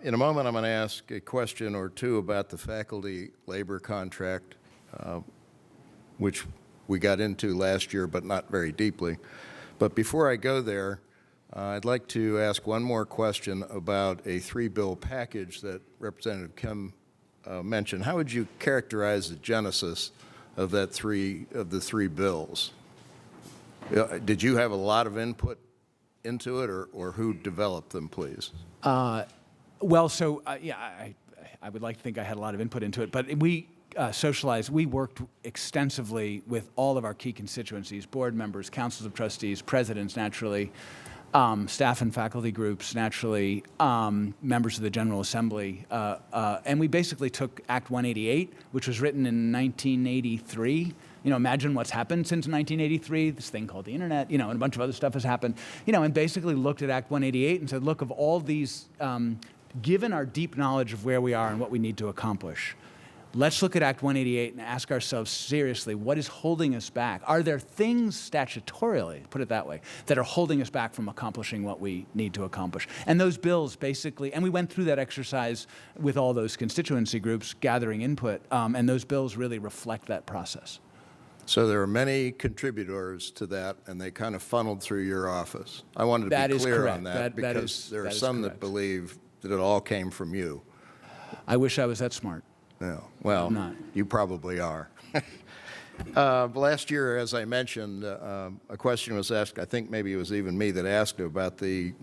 In a moment, I'm going to ask a question or two about the faculty labor contract, which we got into last year, but not very deeply. But before I go there, I'd like to ask one more question about a three-bill package that Representative Kim mentioned. How would you characterize the genesis of the three bills? Did you have a lot of input into it, or who developed them, please? Well, so yeah, I would like to think I had a lot of input into it, but we socialized. We worked extensively with all of our key constituencies: board members, councils of trustees, presidents, naturally, staff and faculty groups, naturally, members of the General Assembly, and we basically took Act 188, which was written in 1983. You know, imagine what's happened since 1983, this thing called the internet, you know, and a bunch of other stuff has happened, you know, and basically looked at Act 188 and said, look, of all these, given our deep knowledge of where we are and what we need to accomplish, let's look at Act 188 and ask ourselves seriously, what is holding us back? Are there things statutorily, put it that way, that are holding us back from accomplishing what we need to accomplish? And those bills basically, and we went through that exercise with all those constituency groups gathering input, and those bills really reflect that process. So there are many contributors to that, and they kind of funneled through your office. I wanted to be clear on that, because there are some that believe that it all came from you. I wish I was that smart. No, well, I'm not. You probably are. Last year, as I mentioned, a question was asked, I think maybe it was even me that asked about the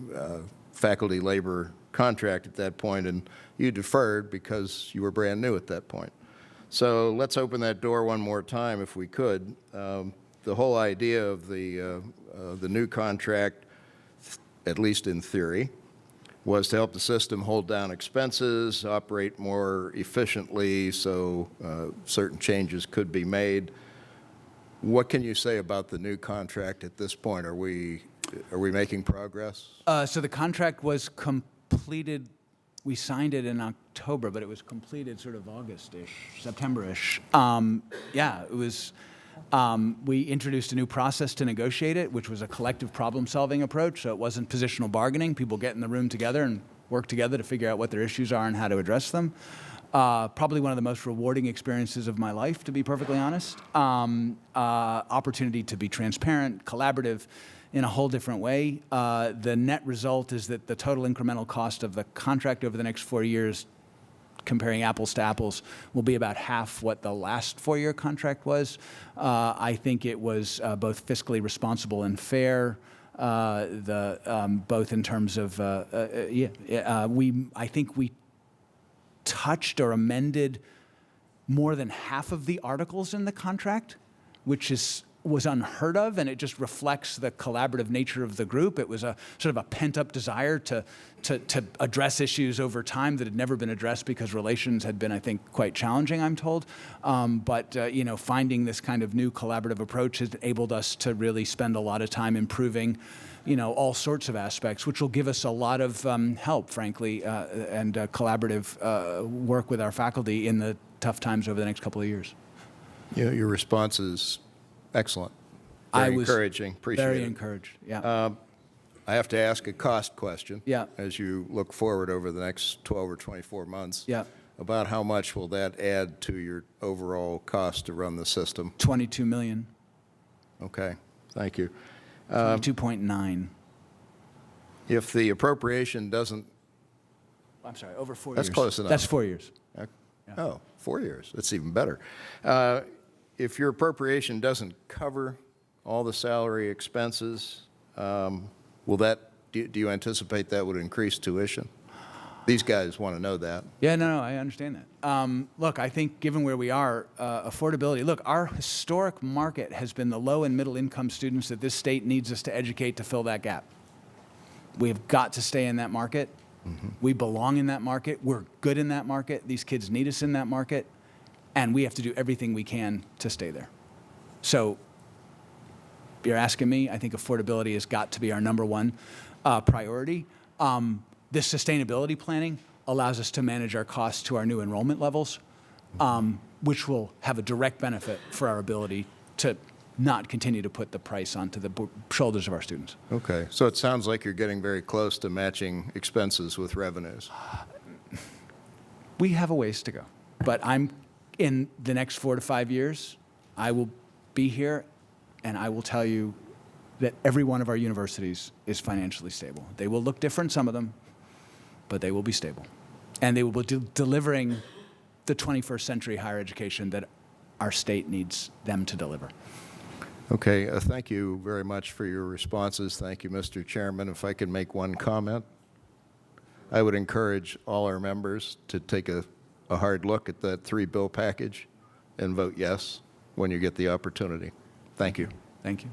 faculty labor contract at that point, and you deferred because you were brand new at that point. So let's open that door one more time if we could. The whole idea of the new contract, at least in theory, was to help the system hold down expenses, operate more efficiently so certain changes could be made. What can you say about the new contract at this point? Are we making progress? So the contract was completed. We signed it in October, but it was completed sort of August-ish, September-ish. Yeah, it was. We introduced a new process to negotiate it, which was a collective problem-solving approach. So it wasn't positional bargaining. People get in the room together and work together to figure out what their issues are and how to address them. Probably one of the most rewarding experiences of my life, to be perfectly honest. Opportunity to be transparent, collaborative, in a whole different way. The net result is that the total incremental cost of the contract over the next 4 years, comparing apples to apples, will be about half what the last 4-year contract was. I think it was both fiscally responsible and fair, both in terms of, I think we touched or amended more than half of the articles in the contract, which was unheard of, and it just reflects the collaborative nature of the group. It was a sort of a pent-up desire to address issues over time that had never been addressed because relations had been, I think, quite challenging, I'm told. You know, finding this kind of new collaborative approach has enabled us to really spend a lot of time improving, you know, all sorts of aspects, which will give us a lot of help, frankly, and collaborative work with our faculty in the tough times over the next couple of years. Yeah, your response is excellent. Very encouraging. Appreciate it. Very encouraged. Yeah. I have to ask a cost question. Yeah. As you look forward over the next 12 or 24 months. Yeah. About how much will that add to your overall cost to run the system? $22 million. Okay. Thank you. 22.9. If the appropriation doesn't. I'm sorry, over 4 years. That's close enough. That's 4 years. Yeah. Oh, 4 years. That's even better. If your appropriation doesn't cover all the salary expenses, will that, do you anticipate that would increase tuition? These guys want to know that. Yeah, no, I understand that. Look, I think given where we are, affordability, look, our historic market has been the low and middle income students that this state needs us to educate to fill that gap. We've got to stay in that market. Mm-hmm. We belong in that market. We're good in that market. These kids need us in that market. And we have to do everything we can to stay there. So you're asking me, I think affordability has got to be our #1 priority. This sustainability planning allows us to manage our costs to our new enrollment levels, which will have a direct benefit for our ability to not continue to put the price onto the shoulders of our students. Okay, so it sounds like you're getting very close to matching expenses with revenues. We have a ways to go. But in the next 4 to 5 years, I will be here, and I will tell you that every one of our universities is financially stable. They will look different, some of them, but they will be stable. And they will be delivering the 21st century higher education that our state needs them to deliver. Okay, thank you very much for your responses. Thank you, Mr. Chairman. If I could make one comment, I would encourage all our members to take a hard look at that 3-bill package and vote yes when you get the opportunity. Thank you. Thank you.